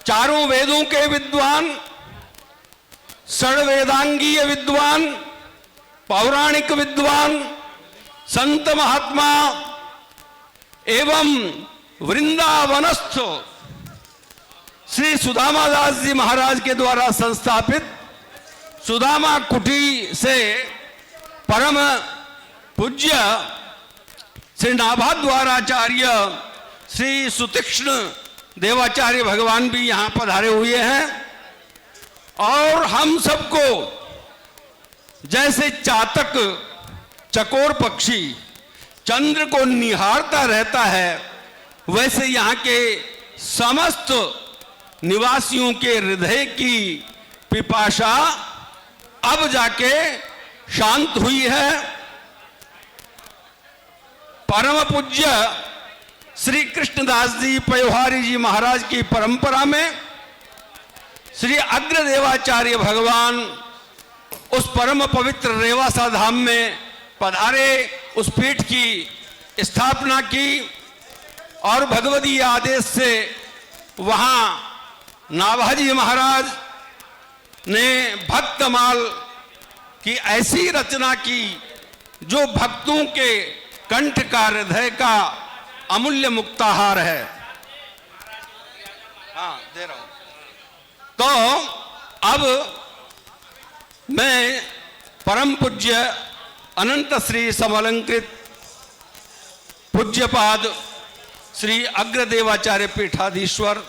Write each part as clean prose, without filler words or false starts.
चारों वेदों के विद्वान, षड्वेदांगीय विद्वान, पौराणिक विद्वान, संत महात्मा एवं वृंदावनस्थ श्री सुदामा दास जी महाराज के द्वारा संस्थापित सुदामा कुटी से परम पूज्य श्री नाभाद्वाराचार्य श्री सुतीक्ष्ण देवाचार्य भगवान भी यहाँ पधारे हुए हैं। और हम सबको जैसे चातक चकोर पक्षी चंद्र को निहारता रहता है, वैसे यहाँ के समस्त निवासियों के हृदय की पिपाशा अब जाके शांत हुई है। परम पूज्य श्री कृष्णदास जी पयोहारी जी महाराज की परंपरा में श्री अग्रदेवाचार्य भगवान उस परम पवित्र रेवासा धाम में पधारे, उस पीठ की स्थापना की और भगवती आदेश से वहां नाभाजी महाराज ने भक्तमाल की ऐसी रचना की जो भक्तों के कंठ का हृदय का अमूल्य मुक्ताहार है। हाँ, दे रहा हूं। तो अब मैं परम पूज्य अनंत श्री समलंकृत पूज्यपाद श्री अग्रदेवाचार्य पीठाधीश्वर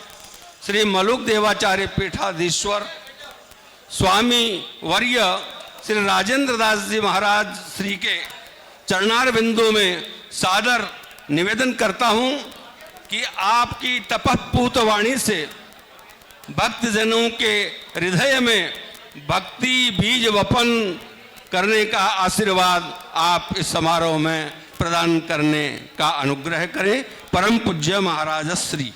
श्री मलुक देवाचार्य पीठाधीश्वर स्वामी वर्य श्री राजेंद्र दास जी महाराज श्री के चरणार बिंदु में सादर निवेदन करता हूं कि आपकी तपःपूत वाणी से भक्तजनों के हृदय में भक्ति बीज वपन करने का आशीर्वाद आप इस समारोह में प्रदान करने का अनुग्रह करें। परम पूज्य महाराज श्री।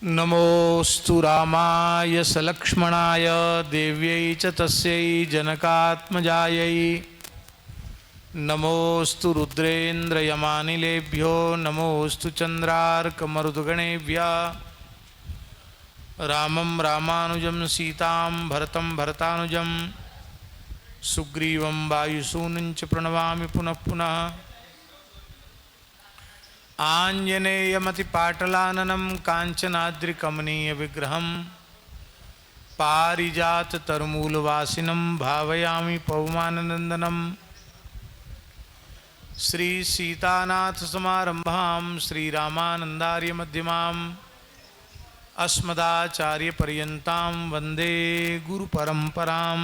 नमोस्तु रामाय सलक्ष्मणाय देव्यै च तस्यै जनकात्मजायै। नमोस्तु रुद्रेन्द्रयमानिलेभ्यो नमोस्तु चन्द्रार्कमरुद्गणेभ्यः। रामं रामानुजं सीतां भरतं भरतानुजं सुग्रीवं वायुसूनं च प्रणमामि पुनः पुनः। आञ्जनेयमतिपाटलाननं काञ्चनाद्रिकमनीयविग्रहं पारिजाततरुमूलवासिनं भावयामि पवमाननन्दनं। श्रीसीतानाथसमारम्भां श्रीरामानन्दार्यमध्यमाम् अस्मदाचार्यपर्यन्तां वन्दे गुरुपरम्परां।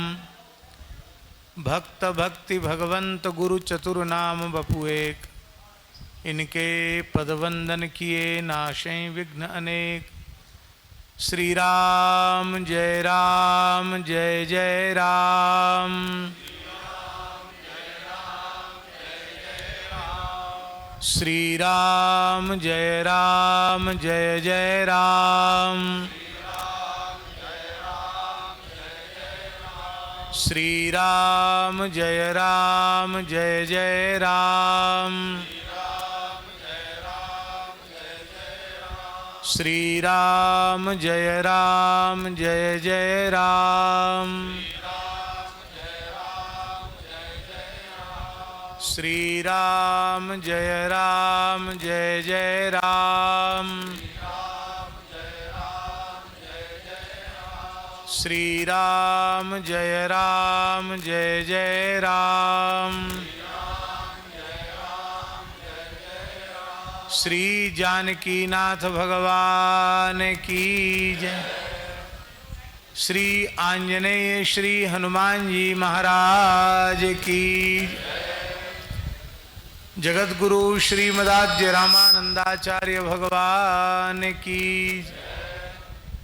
भक्त भक्ति भगवंत गुरु चतुर्नाम बपु एक, इनके पदवंदन किए नाशें विघ्न अनेक। श्री राम जय जय राम। श्री राम जय जय राम। श्री राम जय जय राम। श्री राम जय जय राम। श्री राम जय जय राम। श्री राम जय जय राम। श्री जानकीनाथ भगवान की जय। श्री आंजनेय श्री हनुमान जी महाराज की। जगत गुरु श्रीमदाद्य रामानंदाचार्य भगवान की।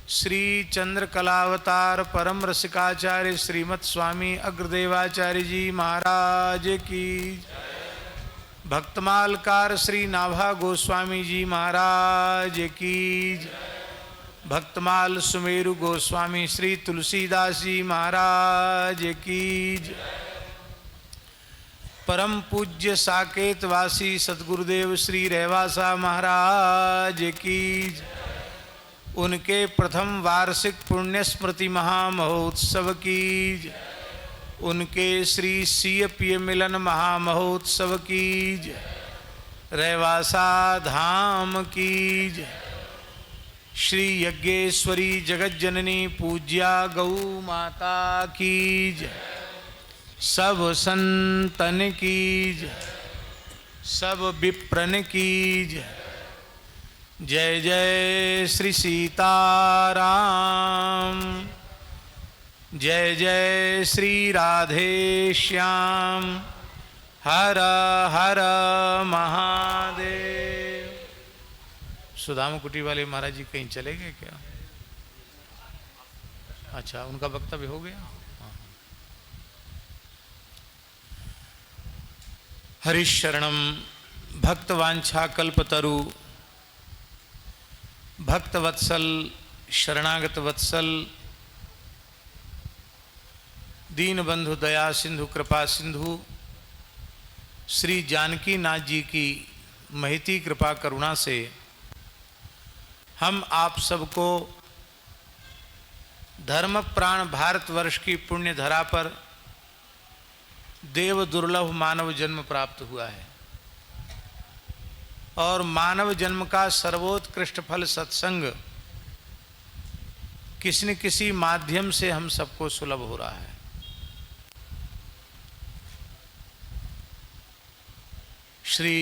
श्री चंद्रकलावतार परम रसिकाचार्य श्रीमत् स्वामी अग्रदेवाचार्य जी महाराज की। भक्तमालकार श्री नाभा गोस्वामी जी महाराज की। भक्तमाल सुमेरु गोस्वामी श्री तुलसीदास जी महाराज की। परम पूज्य साकेत वासी सद्गुरुदेव श्री रहवासा महाराज की उनके प्रथम वार्षिक पुण्य स्मृति महामहोत्सव की उनके श्री सीय पिय मिलन महामहोत्सव की रहवासा धाम की श्री यज्ञेश्वरी जगत जननी पूज्या गौ माता की सब संतन की सब विप्रन की जय जय श्री सीताराम जय जय श्री राधे श्याम हर हर महादेव। सुदामा कुटी वाले महाराज जी कहीं चले गए क्या? अच्छा, उनका वक्तव्य हो गया। हरिशरणम भक्तवांछा कल्पतरु भक्तवत्सल शरणागत वत्सल दीनबंधु दया सिंधु कृपा सिंधु श्री जानकी नाथ जी की महती कृपा करुणा से हम आप सबको धर्म प्राण भारतवर्ष की पुण्य धरा पर देव दुर्लभ मानव जन्म प्राप्त हुआ है और मानव जन्म का सर्वोत्कृष्ट फल सत्संग किसी न किसी माध्यम से हम सबको सुलभ हो रहा है। श्री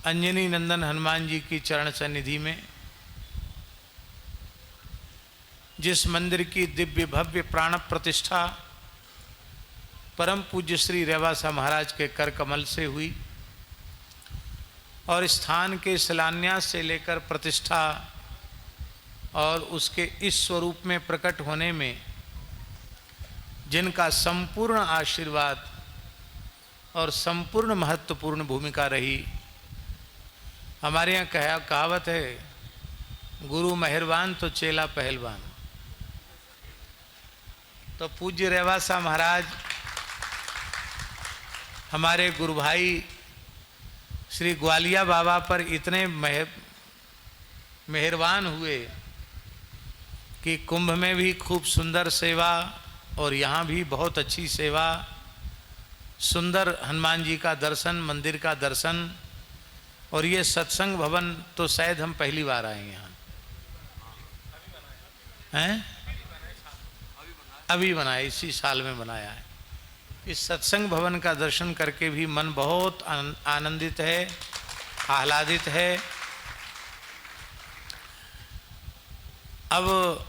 अंजनी नंदन हनुमान जी की चरण सन्निधि में जिस मंदिर की दिव्य भव्य प्राण प्रतिष्ठा परम पूज्य श्री रहवासा महाराज के कर कमल से हुई और स्थान के शिलान्यास से लेकर प्रतिष्ठा और उसके इस स्वरूप में प्रकट होने में जिनका संपूर्ण आशीर्वाद और संपूर्ण महत्वपूर्ण भूमिका रही। हमारे यहाँ कहावत है, गुरु मेहरबान तो चेला पहलवान। तो पूज्य रहवासा महाराज हमारे गुरु भाई श्री ग्वालिया बाबा पर इतने मेहरबान हुए कि कुंभ में भी खूब सुंदर सेवा और यहाँ भी बहुत अच्छी सेवा, सुंदर हनुमान जी का दर्शन, मंदिर का दर्शन और ये सत्संग भवन तो शायद हम पहली बार आए यहाँ हैं, अभी बनाया, इसी साल में बनाया है। इस सत्संग भवन का दर्शन करके भी मन बहुत आनंदित है, आह्लादित है। अब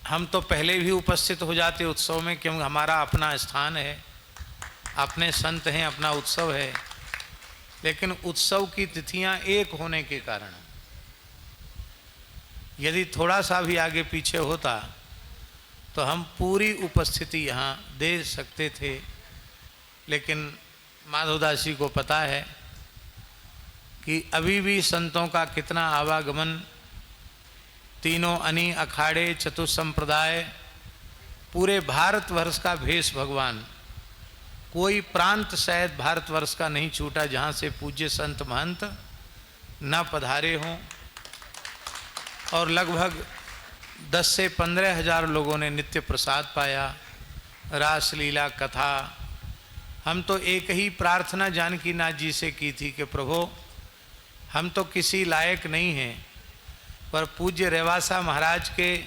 हम तो पहले भी उपस्थित हो जाते उत्सव में क्योंकि हमारा अपना स्थान है, अपने संत हैं, अपना उत्सव है, लेकिन उत्सव की तिथियां एक होने के कारण यदि थोड़ा सा भी आगे पीछे होता तो हम पूरी उपस्थिति यहाँ दे सकते थे, लेकिन माधवदास जी को पता है कि अभी भी संतों का कितना आवागमन, तीनों अनी अखाड़े चतुसंप्रदाय, पूरे भारतवर्ष का भेष भगवान, कोई प्रांत शायद भारतवर्ष का नहीं छूटा जहाँ से पूज्य संत महंत न पधारे हों और लगभग 10 से 15 हजार लोगों ने नित्य प्रसाद पाया, रास लीला कथा। हम तो एक ही प्रार्थना जानकी नाथ जी से की थी कि प्रभु हम तो किसी लायक नहीं हैं, पर पूज्य रहवासा महाराज के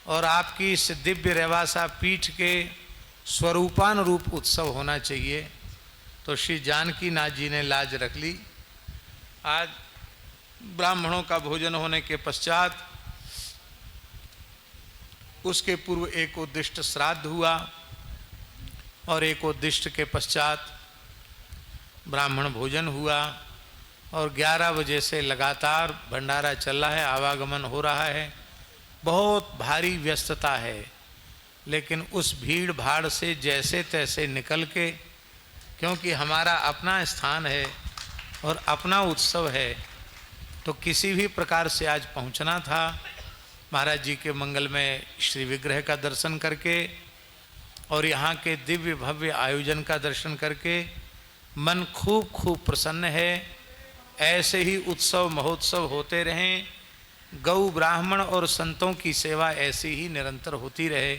और आपकी इस दिव्य रहवासा पीठ के स्वरूपानुरूप उत्सव होना चाहिए। तो श्री जानकी नाथ जी ने लाज रख ली। आज ब्राह्मणों का भोजन होने के पश्चात उसके पूर्व एक उद्दिष्ट श्राद्ध हुआ और एक उद्दिष्ट के पश्चात ब्राह्मण भोजन हुआ और 11 बजे से लगातार भंडारा चल रहा है, आवागमन हो रहा है, बहुत भारी व्यस्तता है। लेकिन उस भीड़ भाड़ से जैसे तैसे निकल के, क्योंकि हमारा अपना स्थान है और अपना उत्सव है, तो किसी भी प्रकार से आज पहुंचना था महाराज जी के मंगलमय श्री विग्रह का दर्शन करके और यहाँ के दिव्य भव्य आयोजन का दर्शन करके मन खूब खूब प्रसन्न है। ऐसे ही उत्सव महोत्सव होते रहें, गौ ब्राह्मण और संतों की सेवा ऐसी ही निरंतर होती रहे,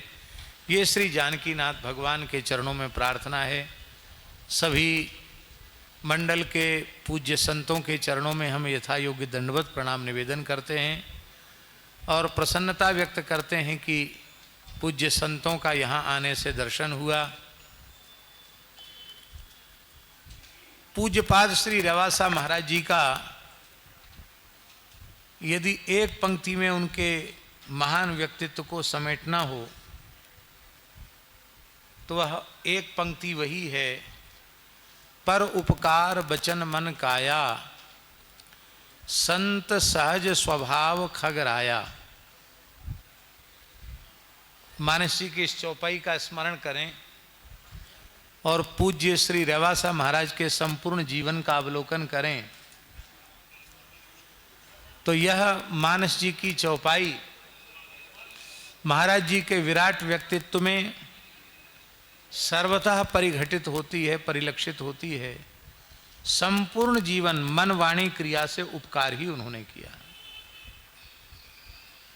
ये श्री जानकीनाथ भगवान के चरणों में प्रार्थना है। सभी मंडल के पूज्य संतों के चरणों में हम यथा योग्य दंडवत प्रणाम निवेदन करते हैं और प्रसन्नता व्यक्त करते हैं कि पूज्य संतों का यहाँ आने से दर्शन हुआ। पूज्यपाद श्री रेवासा महाराज जी का यदि एक पंक्ति में उनके महान व्यक्तित्व को समेटना हो तो वह एक पंक्ति वही है, पर उपकार बचन मन काया, संत सहज स्वभाव खगराया। मानस जी की इस चौपाई का स्मरण करें और पूज्य श्री रेवासा महाराज के संपूर्ण जीवन का अवलोकन करें तो यह मानस जी की चौपाई महाराज जी के विराट व्यक्तित्व में सर्वतः परिघटित होती है, परिलक्षित होती है। संपूर्ण जीवन मन वाणी क्रिया से उपकार ही उन्होंने किया,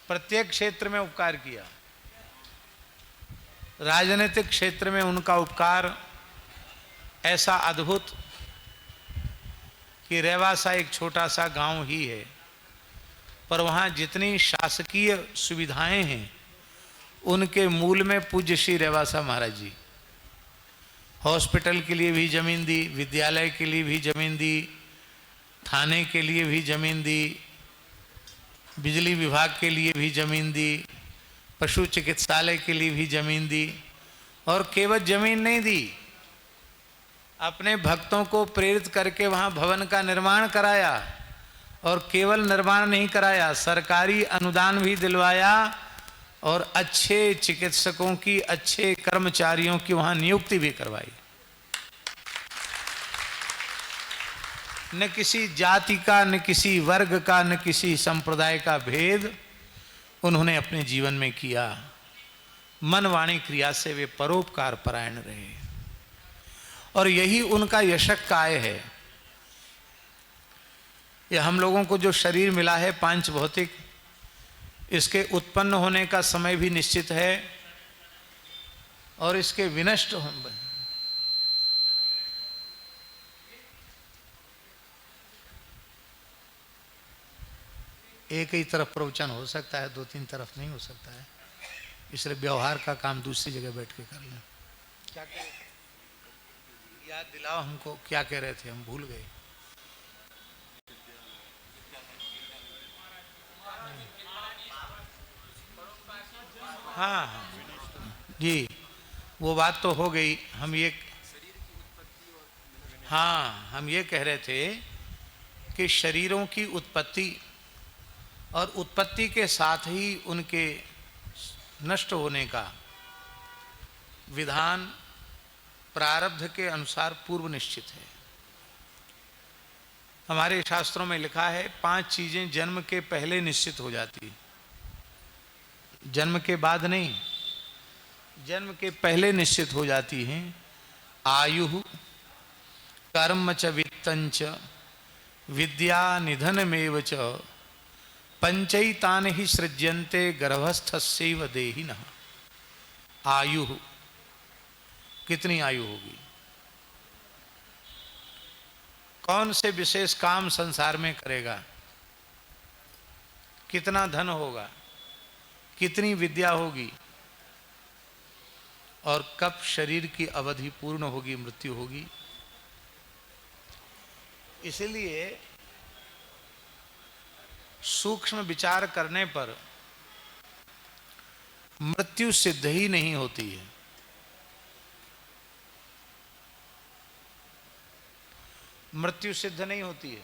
प्रत्येक क्षेत्र में उपकार किया। राजनीतिक क्षेत्र में उनका उपकार ऐसा अद्भुत कि रेवासा एक छोटा सा गांव ही है, पर वहाँ जितनी शासकीय सुविधाएं हैं उनके मूल में पूज्य श्री रेवासा महाराज जी। हॉस्पिटल के लिए भी जमीन दी, विद्यालय के लिए भी जमीन दी, थाने के लिए भी जमीन दी, बिजली विभाग के लिए भी जमीन दी, पशु चिकित्सालय के लिए भी जमीन दी। और केवल जमीन नहीं दी, अपने भक्तों को प्रेरित करके वहाँ भवन का निर्माण कराया और केवल निर्माण नहीं कराया, सरकारी अनुदान भी दिलवाया और अच्छे चिकित्सकों की, अच्छे कर्मचारियों की वहाँ नियुक्ति भी करवाई। न किसी जाति का, न किसी वर्ग का, न किसी संप्रदाय का भेद उन्होंने अपने जीवन में किया। मन वाणी क्रिया से वे परोपकार परायण रहे और यही उनका यशक काय है। यह हम लोगों को जो शरीर मिला है पांच भौतिक, इसके उत्पन्न होने का समय भी निश्चित है और इसके विनष्ट होने, एक ही तरफ प्रवचन हो सकता है, दो तीन तरफ नहीं हो सकता है, इसलिए व्यवहार का काम दूसरी जगह बैठ के कर लें। क्या कह रहे थे? याद दिलाओ हमको, क्या कह रहे थे, हम भूल गए। हाँ हाँ जी, वो बात तो हो गई। हम ये कह रहे थे कि शरीरों की उत्पत्ति और उत्पत्ति के साथ ही उनके नष्ट होने का विधान प्रारब्ध के अनुसार पूर्व निश्चित है। हमारे शास्त्रों में लिखा है 5 चीजें जन्म के पहले निश्चित हो जाती, जन्म के बाद नहीं, जन्म के पहले निश्चित हो जाती हैं। आयु, कर्म च वित्तंच, विद्या निधनमेव च, पंचैतानि ही सृज्यन्ते गर्भस्थस्यैव देहिनः। आयु, कितनी आयु होगी, कौन से विशेष काम संसार में करेगा, कितना धन होगा, कितनी विद्या होगी और कब शरीर की अवधि पूर्ण होगी, मृत्यु होगी। इसलिए सूक्ष्म विचार करने पर मृत्यु सिद्ध ही नहीं होती है। मृत्यु सिद्ध नहीं होती है।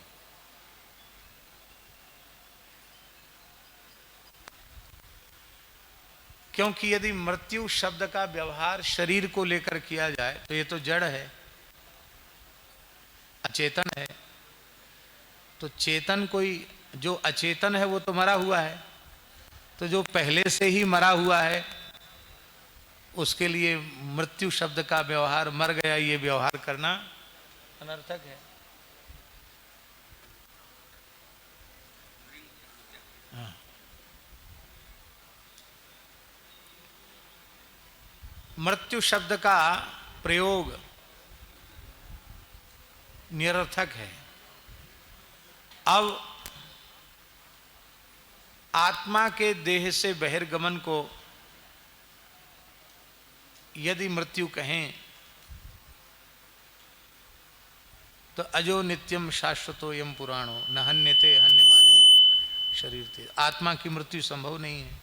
क्योंकि यदि मृत्यु शब्द का व्यवहार शरीर को लेकर किया जाए तो ये तो जड़ है, अचेतन है। तो चेतन कोई, जो अचेतन है वो तो मरा हुआ है, तो जो पहले से ही मरा हुआ है उसके लिए मृत्यु शब्द का व्यवहार, मर गया ये व्यवहार करना अनर्थक है। हाँ। मृत्यु शब्द का प्रयोग निरर्थक है। अब आत्मा के देह से बहिर्गमन को यदि मृत्यु कहें तो अजो नित्यम शाश्वतो यम पुराणो न हन्यते हन्य माने शरीर थे। आत्मा की मृत्यु संभव नहीं है।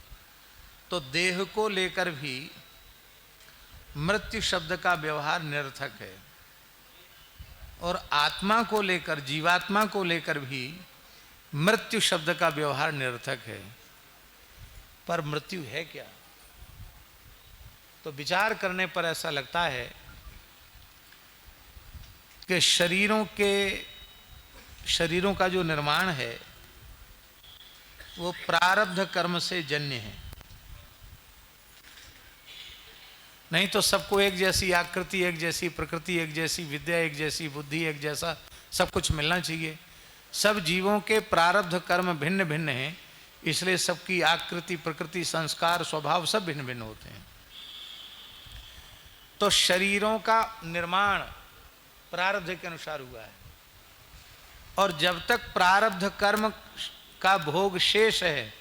तो देह को लेकर भी मृत्यु शब्द का व्यवहार निरर्थक है और आत्मा को लेकर, जीवात्मा को लेकर भी मृत्यु शब्द का व्यवहार निरर्थक है। पर मृत्यु है क्या? तो विचार करने पर ऐसा लगता है कि शरीरों का जो निर्माण है वो प्रारब्ध कर्म से जन्य है। नहीं तो सबको एक जैसी आकृति, एक जैसी प्रकृति, एक जैसी विद्या, एक जैसी बुद्धि, एक जैसा सब कुछ मिलना चाहिए। सब जीवों के प्रारब्ध कर्म भिन्न भिन्न हैं, इसलिए सबकी आकृति, प्रकृति, संस्कार, स्वभाव सब भिन्न भिन्न होते हैं। तो शरीरों का निर्माण प्रारब्ध के अनुसार हुआ है और जब तक प्रारब्ध कर्म का भोग शेष है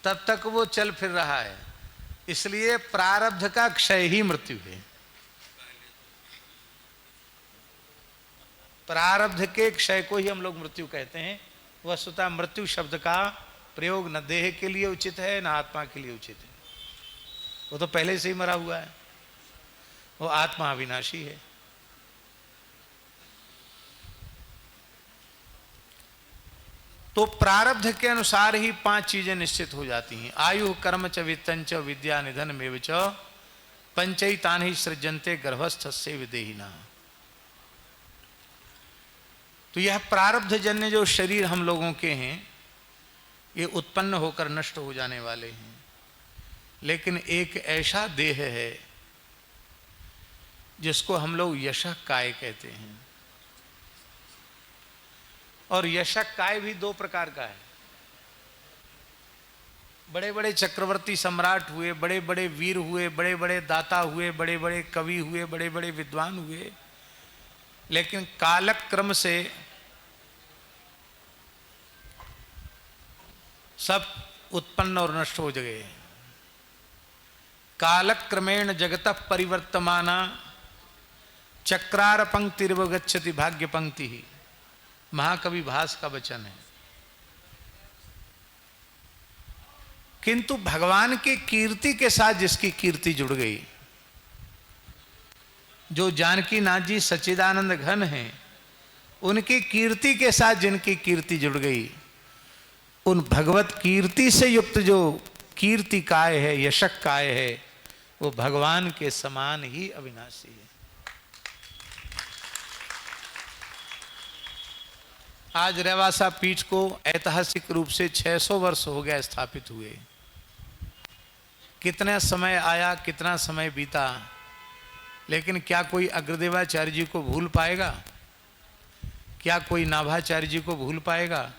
तब तक वो चल फिर रहा है। इसलिए प्रारब्ध का क्षय ही मृत्यु है। प्रारब्ध के क्षय को ही हम लोग मृत्यु कहते हैं। वस्तुतः मृत्यु शब्द का प्रयोग न देह के लिए उचित है न आत्मा के लिए उचित है। वो तो पहले से ही मरा हुआ है, वो आत्मा अविनाशी है। तो प्रारब्ध के अनुसार ही 5 चीजें निश्चित हो जाती हैं। आयु कर्म च वित्तं च विद्या निधन मेव च पंचैतानि सृजन्ते गर्भस्थस्य विदेहिना। तो यह प्रारब्ध जन्य जो शरीर हम लोगों के हैं ये उत्पन्न होकर नष्ट हो जाने वाले हैं। लेकिन एक ऐसा देह है जिसको हम लोग यशः काय कहते हैं। और यशः काय भी 2 प्रकार का है। बड़े बड़े चक्रवर्ती सम्राट हुए, बड़े बड़े वीर हुए, बड़े बड़े दाता हुए, बड़े बड़े कवि हुए, बड़े बड़े विद्वान हुए, लेकिन कालक्रम से सब उत्पन्न और नष्ट हो गए। कालक्रमेण जगतः परिवर्तमाना चक्रार पंक्तिर्व गच्छति भाग्य पंक्ति ही, महाकवि भास का वचन है। किंतु भगवान की कीर्ति के साथ जिसकी कीर्ति जुड़ गई, जो जानकी नाथ जी सच्चिदानंद घन हैं, उनकी कीर्ति के साथ जिनकी कीर्ति जुड़ गई, उन भगवत कीर्ति से युक्त जो कीर्ति काय है, यशक काय है, वो भगवान के समान ही अविनाशी है। आज रेवासा पीठ को ऐतिहासिक रूप से 600 वर्ष हो गया स्थापित हुए। कितना समय आया, कितना समय बीता, लेकिन क्या कोई अग्रदेवाचार्य जी को भूल पाएगा? क्या कोई नाभाचार्य जी को भूल पाएगा?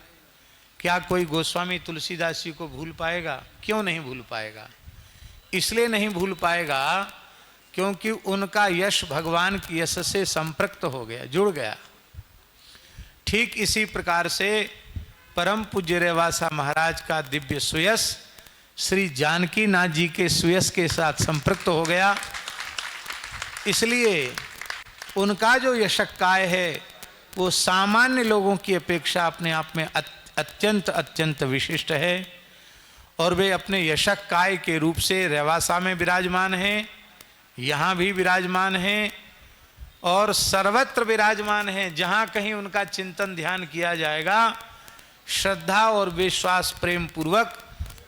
क्या कोई गोस्वामी तुलसीदास जी को भूल पाएगा? क्यों नहीं भूल पाएगा? इसलिए नहीं भूल पाएगा क्योंकि उनका यश भगवान की यश से संपृक्त हो गया, जुड़ गया। ठीक इसी प्रकार से परम पूज्य रेवासा महाराज का दिव्य सुयश श्री जानकी नाथ जी के सुयश के साथ संपृक्त हो गया। इसलिए उनका जो यशक काय है वो सामान्य लोगों की अपेक्षा अपने आप में अत्यंत अत्यंत विशिष्ट है और वे अपने यशक काय के रूप से रेवासा में विराजमान हैं, यहाँ भी विराजमान हैं और सर्वत्र विराजमान हैं। जहाँ कहीं उनका चिंतन ध्यान किया जाएगा, श्रद्धा और विश्वास प्रेम पूर्वक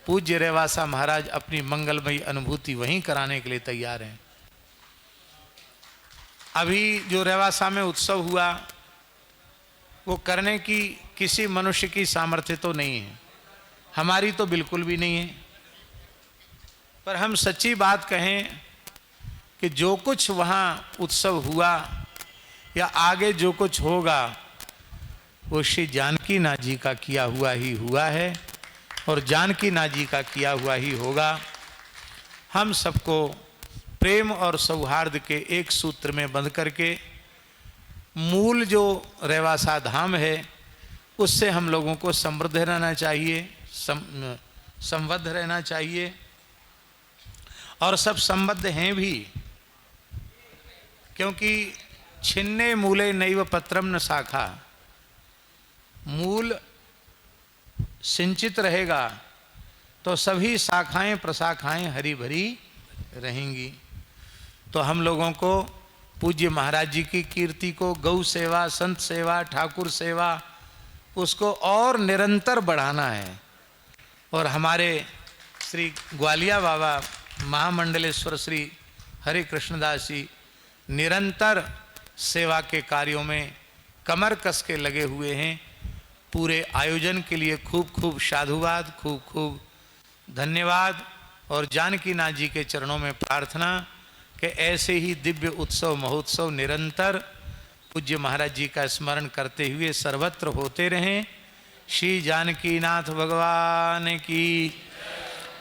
पूज्य रेवासा महाराज अपनी मंगलमयी अनुभूति वहीं कराने के लिए तैयार हैं। अभी जो रेवासा में उत्सव हुआ वो करने की किसी मनुष्य की सामर्थ्य तो नहीं है, हमारी तो बिल्कुल भी नहीं है। पर हम सच्ची बात कहें कि जो कुछ वहाँ उत्सव हुआ या आगे जो कुछ होगा वो श्री जानकी नाथ जी का किया हुआ ही हुआ है और जानकी नाथ जी का किया हुआ ही होगा। हम सबको प्रेम और सौहार्द के एक सूत्र में बंध करके मूल जो रेवासा धाम है उससे हम लोगों को समृद्ध रहना चाहिए, संबद्ध रहना चाहिए और सब संबद्ध हैं भी, क्योंकि छिन्ने मूले नैव पत्रम न शाखा, मूल सिंचित रहेगा तो सभी शाखाएं प्रशाखाएं हरी भरी रहेंगी। तो हम लोगों को पूज्य महाराज जी की कीर्ति को, गौ सेवा, संत सेवा, ठाकुर सेवा, उसको और निरंतर बढ़ाना है। और हमारे श्री ग्वालिया बाबा महामंडलेश्वर श्री हरे कृष्णदास जी निरंतर सेवा के कार्यों में कमर कस के लगे हुए हैं। पूरे आयोजन के लिए खूब खूब साधुवाद, खूब खूब धन्यवाद और जानकी नाथ जी के चरणों में प्रार्थना कि ऐसे ही दिव्य उत्सव महोत्सव निरंतर पूज्य महाराज जी का स्मरण करते हुए सर्वत्र होते रहें। श्री जानकी नाथ भगवान की।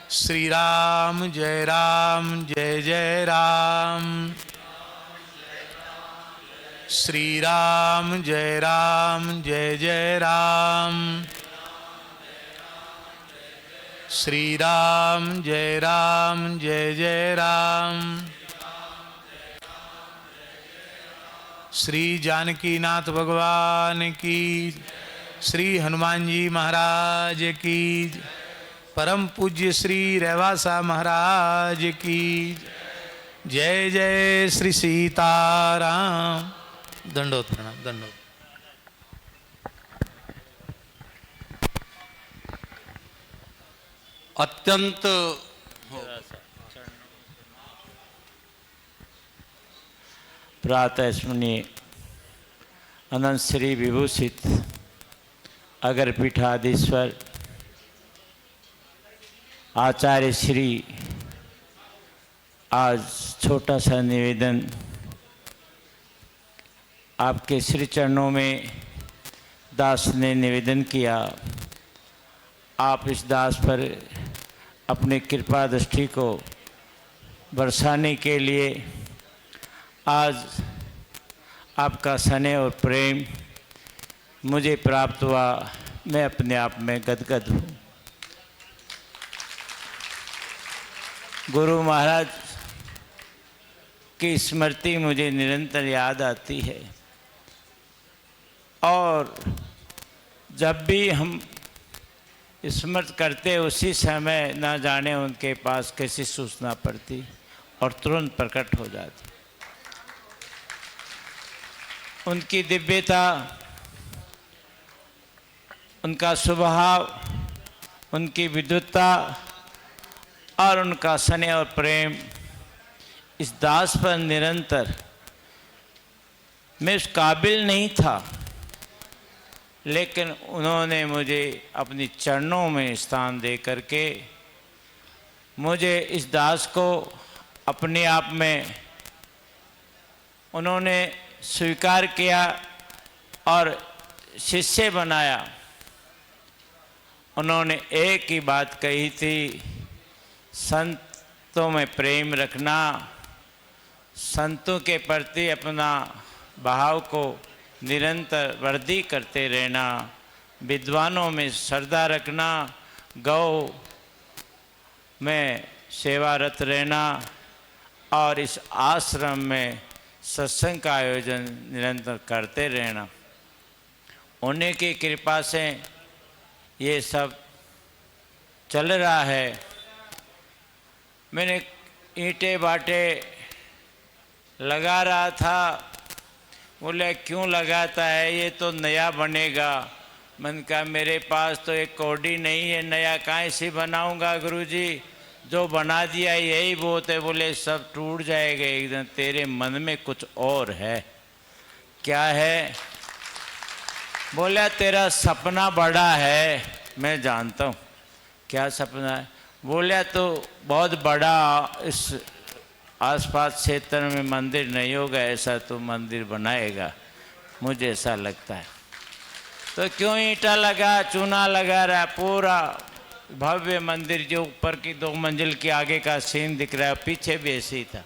श्री राम जय जय राम, श्री राम जय जय राम, श्री राम जय जय राम। श्री जानकी नाथ भगवान की, श्री हनुमान जी महाराज की, परम पूज्य श्री रेवासा महाराज की जय जय। श्री सीताराम। दंडोत प्रणाम, दंडोत। अत्यंत प्रातः स्मरणीय अनंत श्री विभूषित अगरपीठाधीश्वर आचार्य श्री, आज छोटा सा निवेदन आपके श्री चरणों में दास ने निवेदन किया। आप इस दास पर अपनी कृपा दृष्टि को बरसाने के लिए आज आपका स्नेह और प्रेम मुझे प्राप्त हुआ। मैं अपने आप में गदगद हूँ। गुरु महाराज की स्मृति मुझे निरंतर याद आती है और जब भी हम स्मृत करते उसी समय ना जाने उनके पास कैसी सूचना पड़ती और तुरंत प्रकट हो जाती। उनकी दिव्यता, उनका स्वभाव, उनकी विद्वत्ता और उनका स्नेह और प्रेम इस दास पर निरंतर, मैं उस काबिल नहीं था लेकिन उन्होंने मुझे अपनी चरणों में स्थान दे करके मुझे इस दास को अपने आप में उन्होंने स्वीकार किया और शिष्य बनाया। उन्होंने एक ही बात कही थी, संतों में प्रेम रखना, संतों के प्रति अपना भाव को निरंतर वृद्धि करते रहना, विद्वानों में श्रद्धा रखना, गौ में सेवारत रहना और इस आश्रम में सत्संग का आयोजन निरंतर करते रहना। उन्हीं की कृपा से ये सब चल रहा है। मैंने ईंटे बाटे लगा रहा था, बोले क्यों लगाता है, ये तो नया बनेगा। मैंने कहा मेरे पास तो एक कौड़ी नहीं है, नया कहाँ से बनाऊंगा गुरुजी, जो बना दिया यही बहुत है। बोले सब टूट जाएगा एकदम, तेरे मन में कुछ और है। क्या है? बोला तेरा सपना बड़ा है। मैं जानता हूँ क्या सपना है। बोला तो बहुत बड़ा इस आसपास क्षेत्र में मंदिर नहीं होगा, ऐसा तो मंदिर बनाएगा, मुझे ऐसा लगता है। तो क्यों ईंटा लगा, चूना लगा रहा, पूरा भव्य मंदिर जो ऊपर की 2 मंजिल के आगे का सीन दिख रहा है, पीछे भी ऐसे ही था।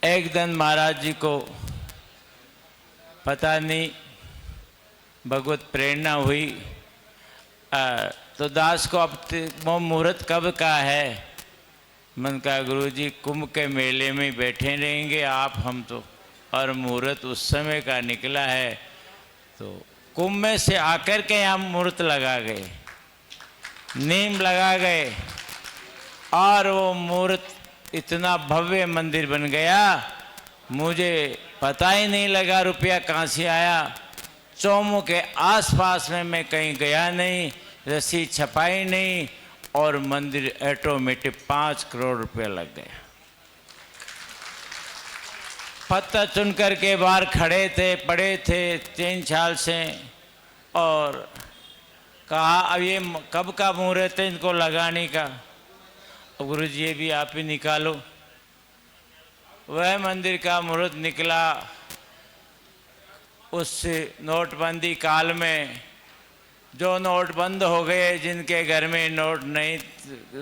एक दिन महाराज जी को पता नहीं भगवत प्रेरणा हुई, तो दास को अब वो मुहूर्त कब का है? मन कहा गुरुजी कुंभ के मेले में बैठे रहेंगे आप हम तो, और मुहूर्त उस समय का निकला है। तो कुंभ में से आकर के यहाँ मुहूर्त लगा गए, नीम लगा गए, और वो मुहूर्त इतना भव्य मंदिर बन गया, मुझे पता ही नहीं लगा रुपया कहाँ से आया। चौमू के आसपास में मैं कहीं गया नहीं, रस्सी छपाई नहीं, और मंदिर ऑटोमेटिक 5 करोड़ रुपया लग गया। पत्थर चुन कर के बाहर खड़े थे, पड़े थे 3 साल से, और कहा अब ये कब का मुहूर्त है इनको लगाने का? गुरु जी ये भी आप ही निकालो। वह मंदिर का मुहूर्त निकला उस नोटबंदी काल में। जो नोट बंद हो गए, जिनके घर में नोट नहीं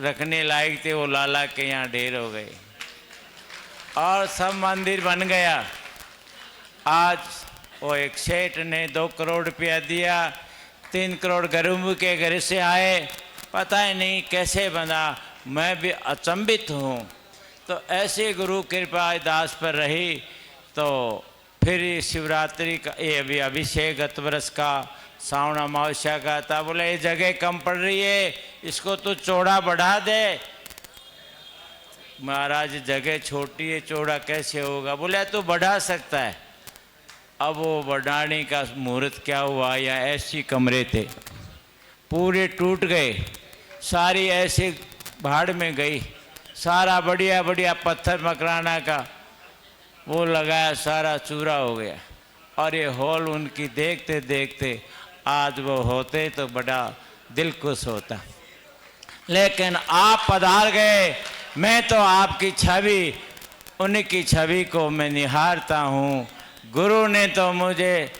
रखने लायक थे, वो लाला के यहाँ ढेर हो गए और सब मंदिर बन गया। आज वो एक सेठ ने 2 करोड़ रुपया दिया, 3 करोड़ गरीब के घर से आए, पता ही नहीं कैसे बना, मैं भी अचंभित हूँ। तो ऐसे गुरु कृपा दास पर रही। तो फिर शिवरात्रि का ये अभी अभिषेक गत वर्ष का श्रावण अमावस्या का था, बोले ये जगह कम पड़ रही है, इसको तो चौड़ा बढ़ा दे। महाराज जगह छोटी है, चौड़ा कैसे होगा? बोले तो बढ़ा सकता है। अब वो बढ़ाने का मुहूर्त क्या हुआ, या ऐसी कमरे थे पूरे टूट गए, सारी ऐसे भाड़ में गई, सारा बढ़िया बढ़िया पत्थर मकराना का वो लगाया, सारा चूरा हो गया। और ये हॉल उनकी देखते देखते आज वो होते तो बड़ा दिल खुश होता। लेकिन आप पधार गए, मैं तो आपकी छवि, उनकी छवि को मैं निहारता हूँ। गुरु ने तो मुझे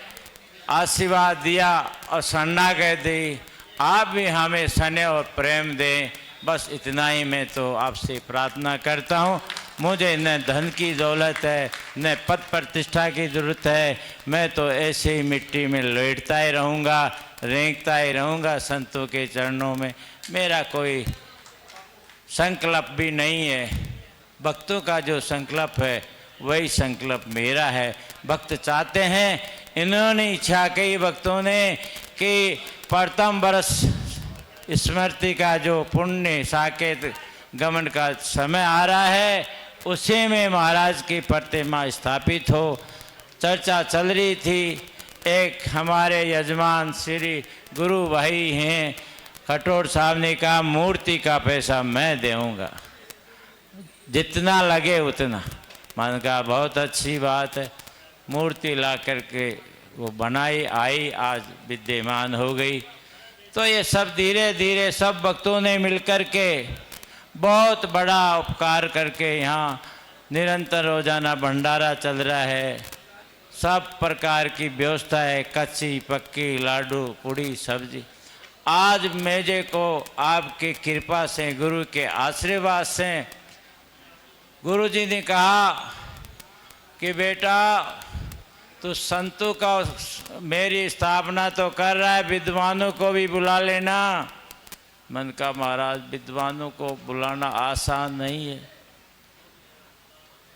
आशीर्वाद दिया और शरणागति दी, आप भी हमें स्नेह और प्रेम दें। बस इतना ही मैं तो आपसे प्रार्थना करता हूँ। मुझे न धन की दौलत है, न पद प्रतिष्ठा की ज़रूरत है, मैं तो ऐसे ही मिट्टी में लेटता ही रहूँगा, रेंगता ही रहूँगा संतों के चरणों में। मेरा कोई संकल्प भी नहीं है, भक्तों का जो संकल्प है वही संकल्प मेरा है। भक्त चाहते हैं, इन्होंने इच्छा की भक्तों ने कि प्रथम वर्ष स्मृति का जो पुण्य साकेत गमन का समय आ रहा है, उसी में महाराज की प्रतिमा स्थापित हो। चर्चा चल रही थी, एक हमारे यजमान श्री गुरु भाई हैं खटोर साहब ने कहा मूर्ति का पैसा मैं दूँगा, जितना लगे उतना। मैंने कहा बहुत अच्छी बात है। मूर्ति ला करके वो बनाई, आई, आज विद्यमान हो गई। तो ये सब धीरे धीरे सब भक्तों ने मिलकर के बहुत बड़ा उपकार करके यहाँ निरंतर रोजाना भंडारा चल रहा है। सब प्रकार की व्यवस्था है, कच्ची पक्की, लाडू पूड़ी सब्जी। आज मेजे को आपकी कृपा से, गुरु के आशीर्वाद से, गुरु जी ने कहा कि बेटा तू संतों का मेरी स्थापना तो कर रहा है, विद्वानों को भी बुला लेना। मन का महाराज विद्वानों को बुलाना आसान नहीं है।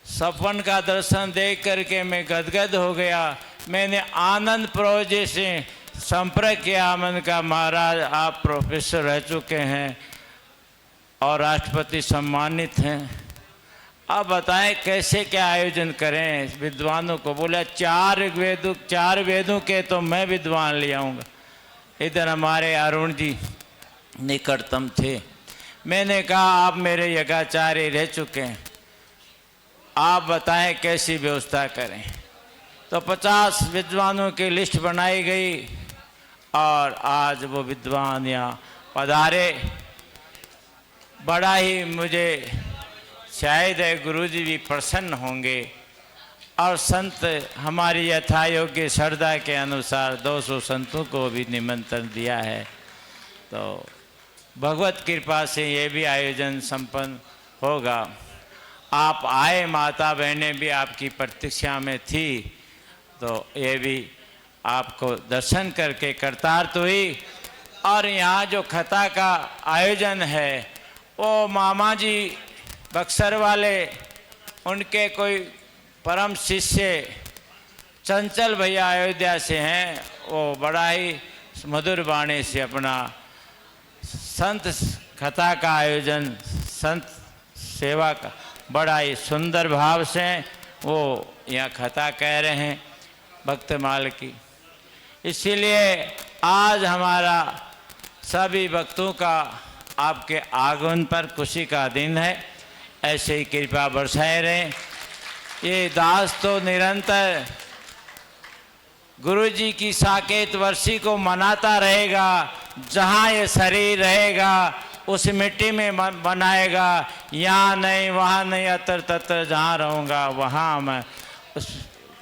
सपन का दर्शन देख करके मैं गदगद हो गया। मैंने आनंद प्रोजे से संपर्क किया। मन का महाराज आप प्रोफेसर रह चुके हैं और राष्ट्रपति सम्मानित हैं, अब बताएं कैसे क्या आयोजन करें विद्वानों को। बोला 4 वेदों के तो मैं विद्वान ले आऊँगा। इधर हमारे अरुण जी निकटतम थे। मैंने कहा आप मेरे यज्ञाचार्य रह चुके हैं, आप बताएं कैसी व्यवस्था करें। तो 50 विद्वानों की लिस्ट बनाई गई और आज वो विद्वान यहाँ पधारे। बड़ा ही मुझे शायद है गुरुजी भी प्रसन्न होंगे। और संत हमारी यथा योग्य श्रद्धा के अनुसार 200 संतों को भी निमंत्रण दिया है। तो भगवत कृपा से ये भी आयोजन संपन्न होगा। आप आए, माता बहनें भी आपकी प्रतीक्षा में थी, तो ये भी आपको दर्शन करके कृतार्थ हुई। और यहाँ जो कथा का आयोजन है वो मामा जी बक्सर वाले, उनके कोई परम शिष्य चंचल भैया अयोध्या से हैं। वो बड़ा ही मधुर वाणी से अपना संत कथा का आयोजन, संत सेवा का बड़ा ही सुंदर भाव से वो यहाँ कथा कह रहे हैं भक्तमाल की। इसीलिए आज हमारा सभी भक्तों का आपके आगमन पर खुशी का दिन है। ऐसे ही कृपा बरसाए रहें। ये दास तो निरंतर गुरु जी की साकेत वर्षी को मनाता रहेगा। जहाँ ये शरीर रहेगा उस मिट्टी में बनाएगा। यहाँ नहीं, वहाँ नहीं, अतर ततर जहाँ रहूँगा वहाँ मैं उस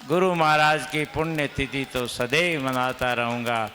गुरु महाराज की पुण्यतिथि तो सदैव मनाता रहूँगा।